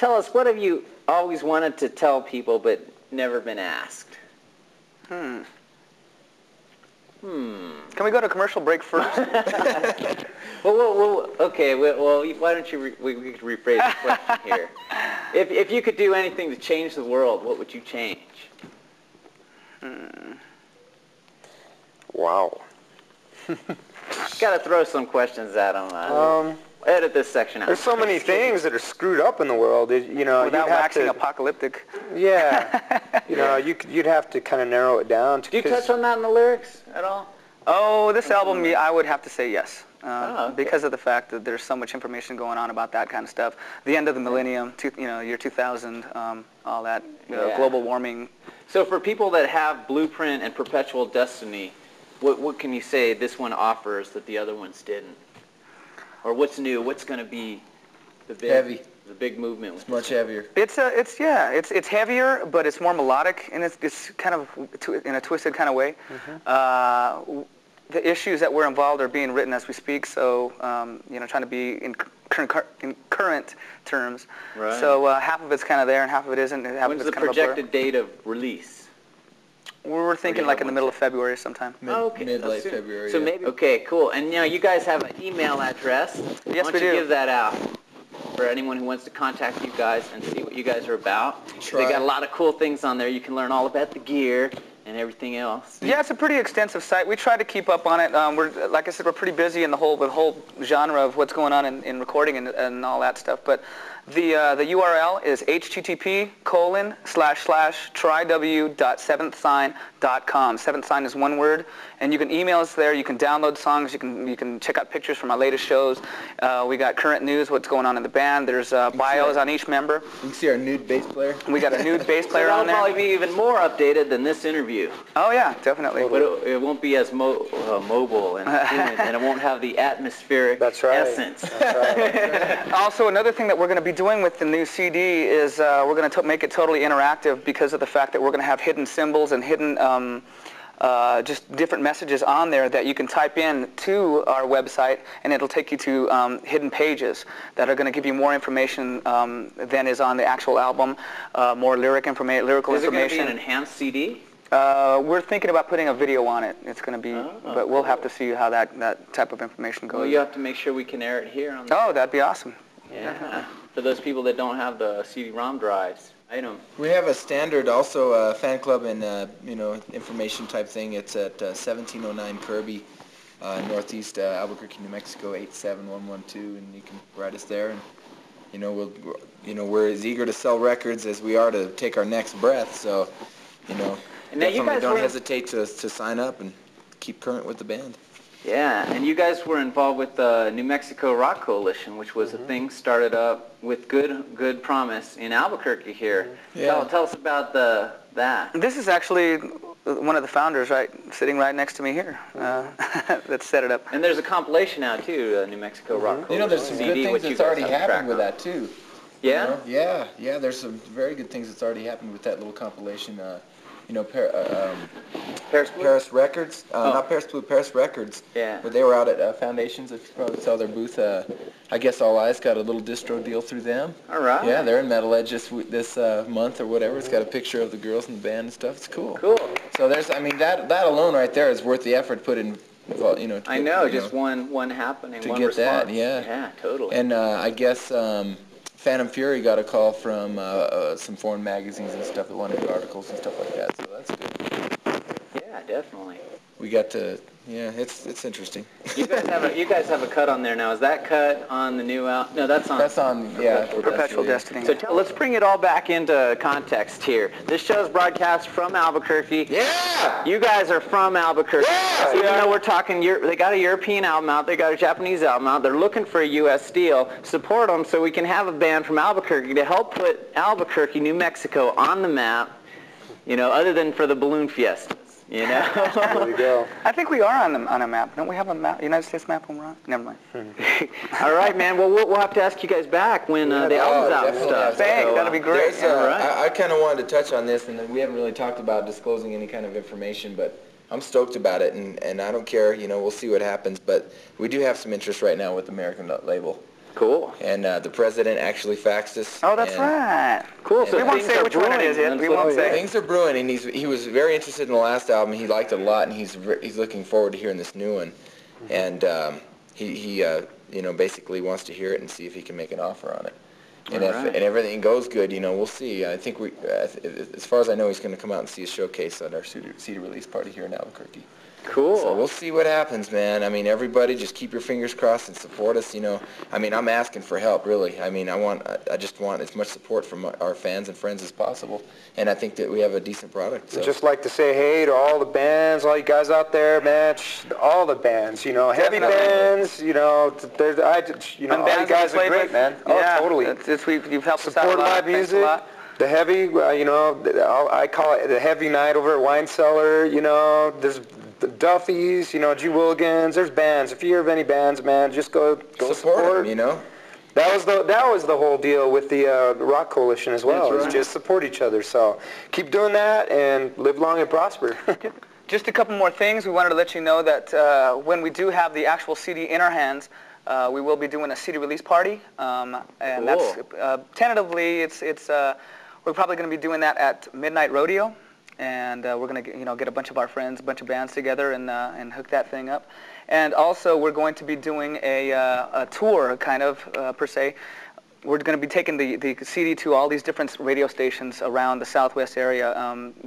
tell us, what have you always wanted to tell people but never been asked? Can we go to commercial break first? Okay. Well, why don't we could rephrase the question here? If you could do anything to change the world, what would you change? Wow. Got to throw some questions at them. Edit this section out. There's so many things that are screwed up in the world. You know, without waxing apocalyptic. Yeah. You know, you'd have to kind of narrow it down. Do you touch on that in the lyrics at all? Oh, this album, I would have to say yes. Okay. Because of the fact that there's so much information going on about that kind of stuff. The end of the millennium, year 2000, all that, global warming. So for people that have Blueprint and Perpetual Destiny, what can you say this one offers that the other ones didn't? Or what's new? What's going to be the big movement? It's much heavier. It's heavier, but it's more melodic, and it's kind of in a twisted kind of way. The issues that were involved are being written as we speak, so trying to be in current terms. Right. So half of it's kind of there, and half of it isn't. And half When's of it's the kind of a blur. projected date of release? We're thinking like in the middle of February sometime. Late February. So maybe. Okay, cool. And you guys have an email address. Yes, Why don't we you do. give that out for anyone who wants to contact you guys and see what you guys are about? They got a lot of cool things on there. You can learn all about the gear and everything else. Yeah, it's a pretty extensive site. We try to keep up on it. We're, like I said, we're pretty busy in the whole genre of what's going on in recording and all that stuff. But the URL is http://tryw.7thsign.com. 7thsign is one word, and you can email us there. You can download songs. You can check out pictures from our latest shows. We got current news, what's going on in the band. There's bios on each member. You can see our nude bass player. We got a nude bass player on there. It'll probably be even more updated than this interview. Oh yeah, definitely. But it won't be as mobile and fluid, and it won't have the atmospheric essence. That's right. Also, another thing that we're going to be doing with the new CD is we're going to make it totally interactive because of the fact that we're going to have hidden symbols and hidden just different messages on there that you can type in to our website, and it'll take you to hidden pages that are going to give you more information than is on the actual album, more lyrical information. Is it going to be an enhanced CD? We're thinking about putting a video on it. It's going to be, but we'll have to see how that type of information goes. Well, you have to make sure we can air it here on the that'd be awesome. Yeah. Definitely. For those people that don't have the CD-ROM drives. We have a standard also fan club and information type thing. It's at 1709 Kirby, Northeast Albuquerque, New Mexico 87112, and you can write us there. And we're as eager to sell records as we are to take our next breath. So definitely don't hesitate to sign up and keep current with the band. Yeah, and you guys were involved with the New Mexico Rock Coalition, which was a thing started up with good promise in Albuquerque here. Yeah. Tell us about that. This is actually one of the founders sitting right next to me here that set it up. And there's a compilation now too, New Mexico Rock Coalition. There's some good things that's already happened with that too. Yeah? Yeah, there's some very good things that's already happened with that little compilation. Paris Records, not Paris Blue, Paris Records. Yeah. But they were out at Foundations. If you probably saw their booth, I guess All Eyes got a little distro deal through them. All right. Yeah, they're in Metal Edge this month or whatever. It's got a picture of the girls in the band and stuff. It's cool. Cool. So that alone right there is worth the effort put in. I know, just one happening, to one get response. that. Yeah. Yeah, totally. And I guess Phantom Fury got a call from some foreign magazines and stuff that wanted to do articles and stuff like that. So that's good. Yeah, definitely. We got to, it's interesting. You guys have a cut on there now. Is that cut on the new album? No, that's on. Perpetual Destiny. So let's bring it all back into context here. This show's broadcast from Albuquerque. Yeah. You guys are from Albuquerque. Yeah. So even though we're talking, they got a European album out, they got a Japanese album out. They're looking for a U.S. deal. Support them so we can have a band from Albuquerque to help put Albuquerque, New Mexico, on the map. Other than for the balloon fiesta. There you go. I think we are on a map. Don't we have a map, United States map when we're on? Never mind. All right, man. Well, we'll have to ask you guys back when the album's out and stuff. Thanks. That'll be great. I kind of wanted to touch on this, and we haven't really talked about disclosing any kind of information, but I'm stoked about it, and I don't care. We'll see what happens. But we do have some interest right now with the American label. Cool. And the president actually faxed us. Oh, that's right. Cool. So We won't things say are which one it is yet. brewing. We won't say. Things are brewing, and he was very interested in the last album. He liked it a lot, and he's looking forward to hearing this new one. And he you know, basically wants to hear it and see if he can make an offer on it. And if everything goes good, you know, we'll see. I think as far as I know, he's going to come out and see a showcase at our CD release party here in Albuquerque. Cool. So we'll see what happens, man. I mean, everybody just keep your fingers crossed and support us, you know. I mean, I'm asking for help, really. I mean, I just want as much support from our fans and friends as possible. And I think that we have a decent product. So. I'd just like to say hey to all the bands, all you guys out there, man. All the bands, you know, heavy bands, you know. You know, all you guys are great, man. Yeah, oh, totally. You've helped us out a Support lot. live music. The heavy, you know, I call it the heavy night over at Wine Cellar. You know, there's the Duffys, you know, G. Willigans. There's bands. If you hear of any bands, man, just go support them, you know. That was the whole deal with the Rock Coalition as well. That's right. Is just support each other. So keep doing that and live long and prosper. Just a couple more things. We wanted to let you know that when we do have the actual CD in our hands, we will be doing a CD release party, and cool. That's tentatively we're probably going to be doing that at Midnight Rodeo, and we're going to get a bunch of our friends, a bunch of bands together, and hook that thing up. And also we're going to be doing a tour, kind of per se. We're going to be taking the CD to all these different radio stations around the Southwest area,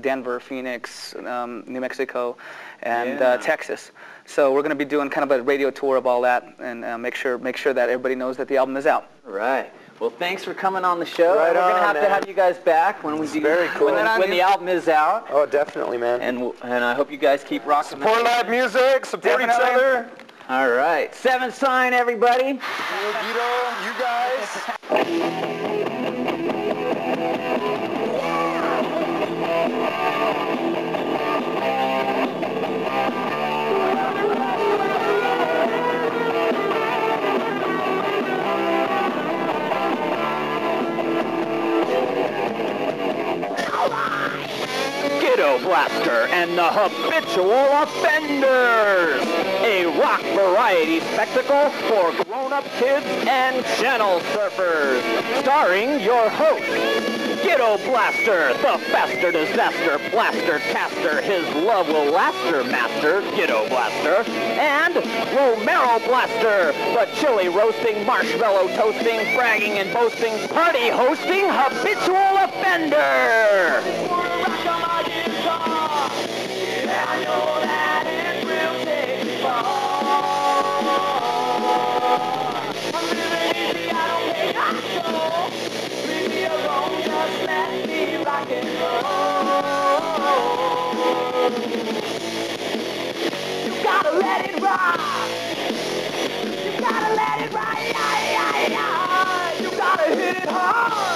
Denver, Phoenix, New Mexico, and Texas. So we're going to be doing kind of a radio tour of all that, and make sure that everybody knows that the album is out. Right. Well, thanks for coming on the show. Right We're going on, to have you guys back when we do. Very cool. When the album is out. Oh, definitely, man. And I hope you guys keep rocking. Support live music. Support each other. All right. SevenThsign, everybody. Gido, you guys. Gido-Blaster and the Habitual Offenders, a rock variety spectacle for grown-up kids and channel surfers, starring your host, Gido-Blaster, the faster disaster blaster caster, his love will laster master, Gido-Blaster, and Romero-Blaster, the chili roasting, marshmallow toasting, bragging and boasting, party hosting Habitual Offender. I know that it will take me far. I'm living easy, I don't pay no. Leave me alone, just let me rock and roll. You gotta let it rock. You gotta let it rock. You gotta hit it hard.